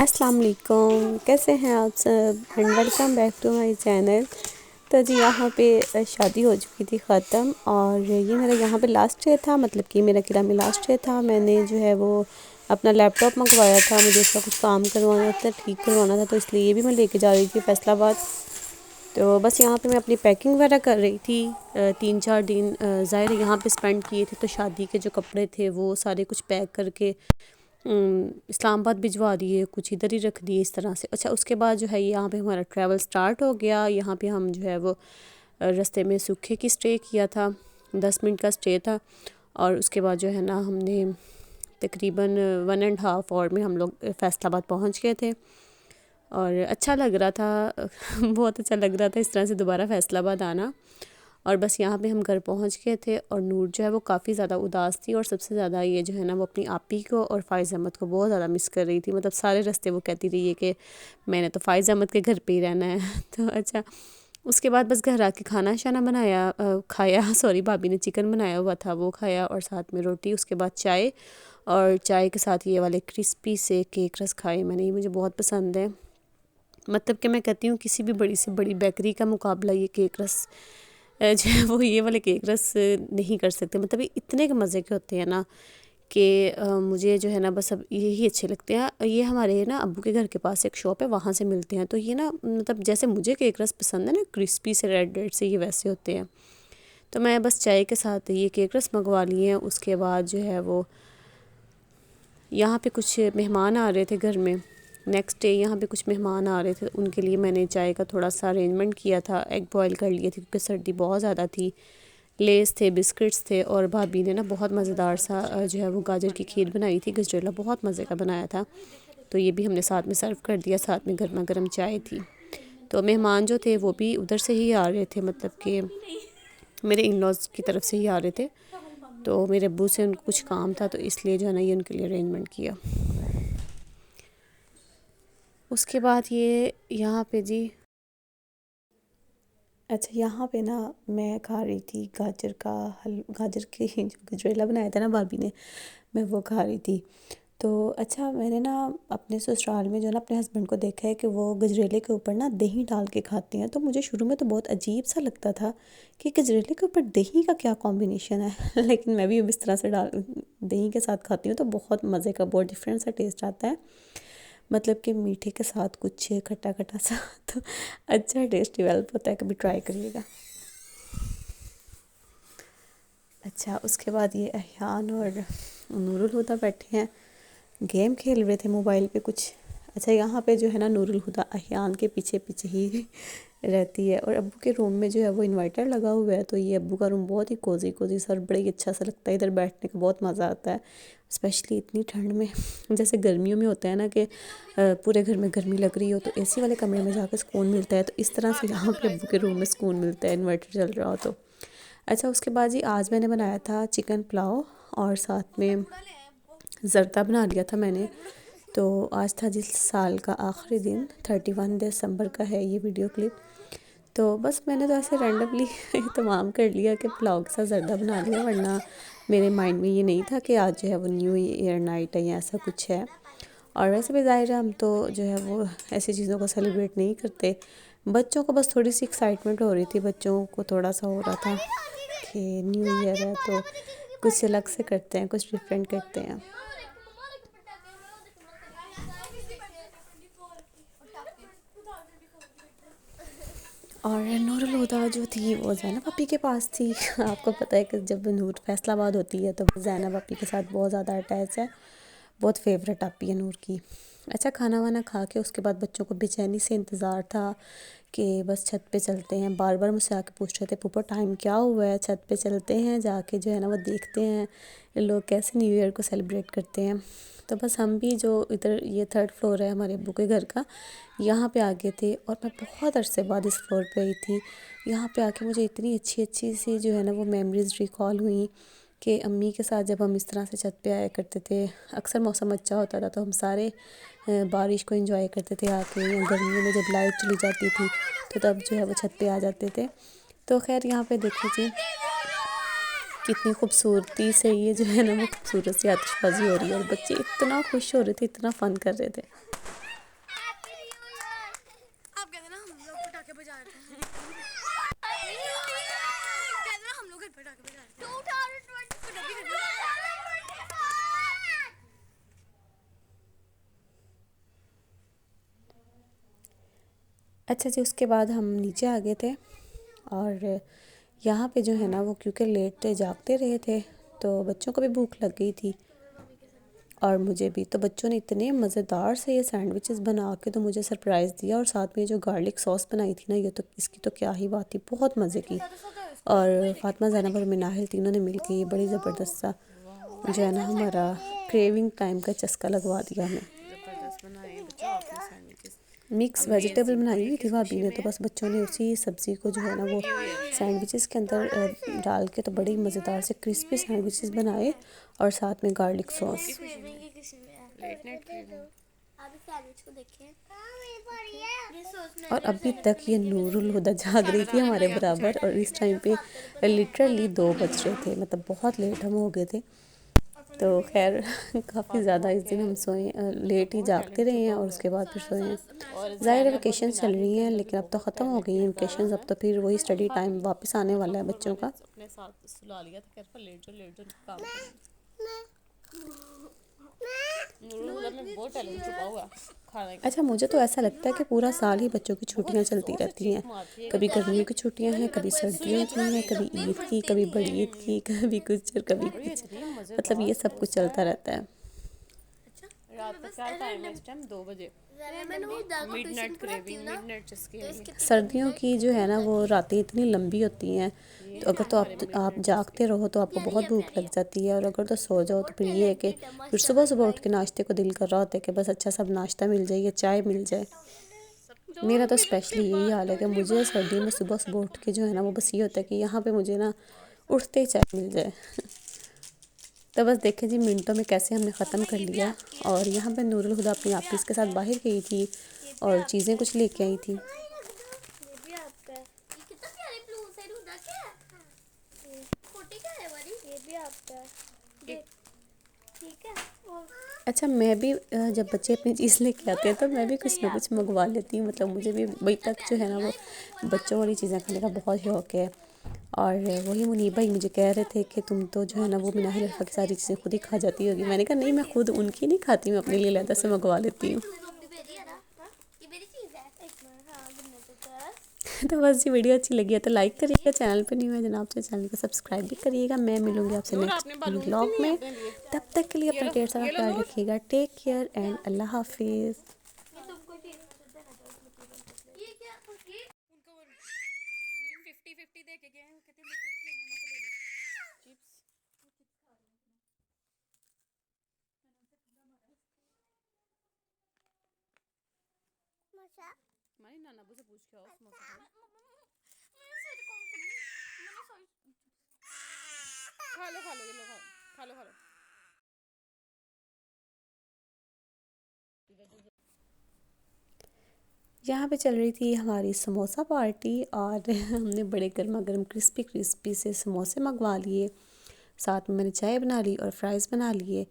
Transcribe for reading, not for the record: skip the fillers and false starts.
السلام علیکم، کیسے ہیں آپ سب and welcome back to my channel. تو جی یہاں پہ شادی ہو چکی تھی ختم، اور یہ میرا یہاں پہ لاسٹ ڈے تھا، مطلب کہ میرا کرا میں لاسٹ ڈے تھا۔ میں نے جو ہے وہ اپنا لیپ ٹاپ منگوایا تھا، مجھے اس کا کچھ کام کروانا تھا، ٹھیک کروانا تھا، تو اس لیے یہ بھی میں لے کے جا رہی تھی فیصل آباد۔ تو بس یہاں پہ میں اپنی پیکنگ وغیرہ کر رہی تھی۔ 3-4 دن ظاہر یہاں پہ اسپینڈ کیے تھے، تو شادی کے جو کپڑے تھے وہ سارے کچھ پیک کر کے اسلام آباد بھجوا دیے، کچھ ادھر ہی رکھ دیے اس طرح سے۔ اچھا اس کے بعد جو ہے یہاں پہ ہمارا ٹریول سٹارٹ ہو گیا۔ یہاں پہ ہم جو ہے وہ رستے میں سکھے کی سٹے کیا تھا، 10 منٹ کا سٹے تھا، اور اس کے بعد جو ہے نا ہم نے تقریباً 1.5 آور میں ہم لوگ فیصل آباد پہنچ گئے تھے، اور اچھا لگ رہا تھا بہت اچھا لگ رہا تھا اس طرح سے دوبارہ فیصل آباد آنا۔ اور بس یہاں پہ ہم گھر پہنچ گئے تھے، اور نور جو ہے وہ کافی زیادہ اداس تھی، اور سب سے زیادہ یہ جو ہے نا وہ اپنی آپی کو اور فائز احمد کو بہت زیادہ مس کر رہی تھی۔ مطلب سارے رستے وہ کہتی رہی ہے کہ میں نے تو فائز احمد کے گھر پہ ہی رہنا ہے تو اچھا اس کے بعد بس گھر آ کے کھانا شانا بنایا، کھایا، سوری بھابی نے چکن بنایا ہوا تھا وہ کھایا، اور ساتھ میں روٹی، اس کے بعد چائے، اور چائے کے ساتھ یہ والے کرسپی سے کیک رس کھائے میں نے، یہ مجھے بہت پسند ہے۔ مطلب کہ میں کہتی ہوں کسی بھی بڑی سے بڑی بیکری کا مقابلہ یہ کیک رس جو ہے وہ یہ والے کیک رس نہیں کر سکتے۔ مطلب یہ اتنے کے مزے کے ہوتے ہیں نا کہ مجھے جو ہے نا بس اب یہی اچھے لگتے ہیں۔ یہ ہمارے نا ابو کے گھر کے پاس ایک شاپ ہے، وہاں سے ملتے ہیں، تو یہ نا مطلب جیسے مجھے کیک رس پسند ہے نا کرسپی سے ریڈ ریڈ سے، یہ ویسے ہوتے ہیں۔ تو میں بس چائے کے ساتھ یہ کیک رس منگوا لیے ہیں۔ اس کے بعد جو ہے وہ یہاں پہ کچھ مہمان آ رہے تھے گھر میں، نیکسٹ ڈے یہاں پہ کچھ مہمان آ رہے تھے، ان کے لیے میں نے چائے کا تھوڑا سا ارینجمنٹ کیا تھا، ایگ بوائل کر لیے تھے کیونکہ سردی بہت زیادہ تھی، لیز تھے، بسکٹس تھے، اور بھابی نے نا بہت مزیدار سا جو ہے وہ گاجر کی کھیر بنائی تھی، گجریلا بہت مزے کا بنایا تھا، تو یہ بھی ہم نے ساتھ میں سرو کر دیا، ساتھ میں گرما گرم چائے تھی۔ تو مہمان جو تھے وہ بھی ادھر سے ہی آ رہے تھے، مطلب کہ میرے ان لاز کی طرف سے ہی آ رہے تھے، تو میرے ابو سے ان کو کچھ کام تھا، تو اس لیے جو ہے نا یہ ان کے لیے ارینجمنٹ کیا۔ اس کے بعد یہ یہاں پہ جی اچھا یہاں پہ نا میں کھا رہی تھی گاجر کے جو گجریلا بنایا تھا نا بھابی نے، میں وہ کھا رہی تھی۔ تو اچھا میں نے نا اپنے سسرال میں جو ہے نا اپنے ہسبینڈ کو دیکھا ہے کہ وہ گجریلے کے اوپر نا دہی ڈال کے کھاتے ہیں، تو مجھے شروع میں تو بہت عجیب سا لگتا تھا کہ گجریلے کے اوپر دہی کا کیا کمبینیشن ہے لیکن میں بھی اب اس طرح سے دہی کے ساتھ کھاتی ہوں تو بہت مزے کا، بہت ڈفرینٹ سا ٹیسٹ آتا ہے، مطلب کہ میٹھے کے ساتھ کچھ کھٹا کھٹا سا، تو اچھا ٹیسٹ ڈیولپ ہوتا ہے، کبھی ٹرائی کریے گا۔ اچھا اس کے بعد یہ احیان اور نور الہدیٰ بیٹھے ہیں، گیم کھیل رہے تھے موبائل پہ کچھ۔ اچھا یہاں پہ جو ہے نا نور الہدیٰ احیان کے پیچھے پیچھے ہی رہتی ہے، اور ابو کے روم میں جو ہے وہ انورٹر لگا ہوا ہے، تو یہ ابو کا روم بہت ہی کوزی سر، بڑا ہی اچھا سا لگتا ہے، ادھر بیٹھنے کا بہت مزہ آتا ہے، اسپیشلی اتنی ٹھنڈ میں۔ جیسے گرمیوں میں ہوتا ہے نا کہ پورے گھر میں گرمی لگ رہی ہو تو اے سی والے کمرے میں جا کے سکون ملتا ہے، تو اس طرح سے یہاں پہ ابو کے روم میں سکون ملتا ہے انورٹر چل رہا ہو تو۔ اچھا اس کے بعد جی آج میں نے بنایا تھا چکن پلاؤ، اور ساتھ میں زردہ بنا لیا تھا میں نے۔ تو آج تھا جس سال کا آخری دن، 31 دسمبر کا ہے یہ ویڈیو کلپ، تو بس میں نے تو ایسے رینڈملی اہتمام کر لیا کہ پلاؤ کے ساتھ زردہ بنا لیا، ورنہ میرے مائنڈ میں یہ نہیں تھا کہ آج جو ہے وہ نیو ایئر نائٹ ہے یا ایسا کچھ ہے۔ اور ویسے بھی ظاہر ہے ہم تو جو ہے وہ ایسی چیزوں کو سیلیبریٹ نہیں کرتے، بچوں کو بس تھوڑی سی ایکسائٹمنٹ ہو رہی تھی، بچوں کو تھوڑا سا ہو رہا تھا کہ نیو ایئر ہے تو کچھ الگ سے کرتے ہیں، کچھ ڈفرینٹ کرتے ہیں۔ اور نور الہدیٰ جو تھی وہ زینب آپی کے پاس تھی، آپ کو پتہ ہے کہ جب نور فیصل آباد ہوتی ہے تو زینب آپی کے ساتھ بہت زیادہ اٹیچ ہے، بہت فیوریٹ آپی ہے نور کی۔ اچھا کھانا وانا کھا کے اس کے بعد بچوں کو بے چینی سے انتظار تھا کہ بس چھت پہ چلتے ہیں، بار بار مجھ سے آ کے پوچھ رہے تھے پوپا ٹائم کیا ہوا ہے، چھت پہ چلتے ہیں، جا کے جو ہے نا وہ دیکھتے ہیں لوگ کیسے نیو ایئر کو سیلیبریٹ کرتے ہیں۔ تو بس ہم بھی جو ادھر یہ 3rd فلور ہے ہمارے ابو کے گھر کا، یہاں پہ آ گئے تھے، اور میں بہت عرصے بعد اس فلور پہ آئی تھی۔ یہاں پہ آ کے مجھے اتنی اچھی سی جو ہے نا وہ میموریز ریکال ہوئیں کہ امی کے ساتھ جب ہم اس طرح سے چھت پہ آیا کرتے تھے، اکثر موسم اچھا ہوتا تھا تو ہم سارے بارش کو انجوائے کرتے تھے آ کے، یا گرمیوں میں جب لائٹ چلی جاتی تھی تو تب جو ہے وہ چھت پہ آ جاتے تھے۔ تو خیر یہاں پہ دیکھیں جی کتنی خوبصورتی سے یہ جو ہے نا وہ خوبصورت سی آتش بازی ہو رہی ہے، اور بچے اتنا خوش ہو رہے تھے، اتنا فن کر رہے تھے۔ اچھا جی، اس کے بعد ہم نیچے آ گئے تھے اور یہاں پہ جو ہے نا وہ کیونکہ لیٹ جاگتے رہے تھے تو بچوں کو بھی بھوک لگ گئی تھی اور مجھے بھی. تو بچوں نے اتنے مزیدار سے یہ سینڈوچز بنا کے تو مجھے سرپرائز دیا، اور ساتھ میں جو گارلک سوس بنائی تھی نا، یہ تو اس کی تو کیا ہی بات تھی، بہت مزے کی. اور فاطمہ، زینب اور مناہل تینوں نے مل کے یہ بڑی زبردست سا جو ہے نا ہمارا کریونگ ٹائم کا چسکا لگوا دیا ہمیں. مکس ویجیٹیبل بنائی ہوئی تھی بھابی نے، تو بس بچوں نے اسی سبزی کو جو ہے نا وہ سینڈوچز کے اندر ڈال کے تو بڑی مزیدار سے کرسپی سینڈوچز بنائے، اور ساتھ میں گارلک سوس. اور ابھی تک یہ نور الہدیٰ جاگ رہی تھی ہمارے برابر، اور اس ٹائم پہ لٹرلی 2 بج رہے تھے، مطلب بہت لیٹ ہم ہو گئے تھے. تو خیر کافی زیادہ اس دن ہم سوئے، لیٹ ہی جاگتے رہے ہیں اور اس کے بعد پھر سوئے ہیں. ظاہر ہے ویکیشنز چل رہی ہیں لیکن اب تو ختم ہو گئی ہیں ویکیشنز، اب تو پھر وہی اسٹڈی ٹائم واپس آنے والا ہے بچوں کا. اپنے ساتھ سلا لیا تھا، کہہ رہا لیٹ جو کام اچھا. مجھے تو ایسا لگتا ہے کہ پورا سال ہی بچوں کی چھٹیاں چلتی رہتی ہیں، کبھی گرمیوں کی چھٹیاں ہیں، کبھی سردیوں کی ہیں، کبھی عید کی، کبھی بڑی عید کی، کبھی کچھ اور کبھی کچھ، مطلب یہ سب کچھ چلتا رہتا ہے. رات کا کیا ٹائم ہے اس ٹائم؟ 2 بجے. سردیوں کی جو ہے نا وہ راتیں اتنی لمبی ہوتی ہیں، تو اگر تو آپ جاگتے رہو تو آپ کو بہت بھوک لگ جاتی ہے، اور اگر تو سو جاؤ تو پھر یہ ہے کہ پھر صبح صبح اٹھ کے ناشتے کو دل کر رہا ہوتا ہے کہ بس اچھا سب ناشتہ مل جائے یا چائے مل جائے. میرا تو اسپیشلی یہی حال ہے کہ مجھے سردیوں میں صبح صبح اٹھ کے جو ہے نا وہ بس یہ ہوتا ہے کہ یہاں پہ مجھے نا اٹھتے ہی چائے مل جائے. تو بس دیکھیں جی منٹوں میں کیسے ہم نے ختم کر لیا. اور یہاں پہ نور الہدیٰ اپنی آپیز کے ساتھ باہر گئی تھی اور چیزیں کچھ لے کے آئی تھی. اچھا میں بھی جب بچے اپنی چیز لے کے آتے ہیں تو میں بھی کچھ نہ کچھ منگوا لیتی ہوں، مطلب مجھے بھی ابھی تک جو ہے نا وہ بچوں والی چیزیں کھانے کا بہت شوق ہے. اور وہی منیب بھائی مجھے کہہ رہے تھے کہ تم تو جو ہے نا وہ مناہل عرفہ کی ساری چیزیں خود ہی کھا جاتی ہوگی. میں نے کہا نہیں، میں خود ان کی نہیں کھاتی، میں اپنے لیے علیحدہ سے منگوا لیتی ہوں. تو بس یہ ویڈیو اچھی لگی ہے تو لائک کریے گا، چینل پہ نہیں ہوئے جناب سے چینل کو سبسکرائب بھی کریے گا. میں ملوں گی آپ سے نیکسٹ ولاگ میں، تب تک کے لیے اپنا ڈھیر سارا خیال رکھیے گا. ٹیک کیئر اینڈ اللہ حافظ. ہماری نانابو سے پوچھ کے آؤ کھا لو کھا لو یہ لو کھا لو. یہاں پہ چل رہی تھی ہماری سموسہ پارٹی، اور ہم نے بڑے گرما گرم کرسپی کرسپی سے سموسے منگوا لیے، ساتھ میں نے چائے بنا لی اور فرائز بنا لیے.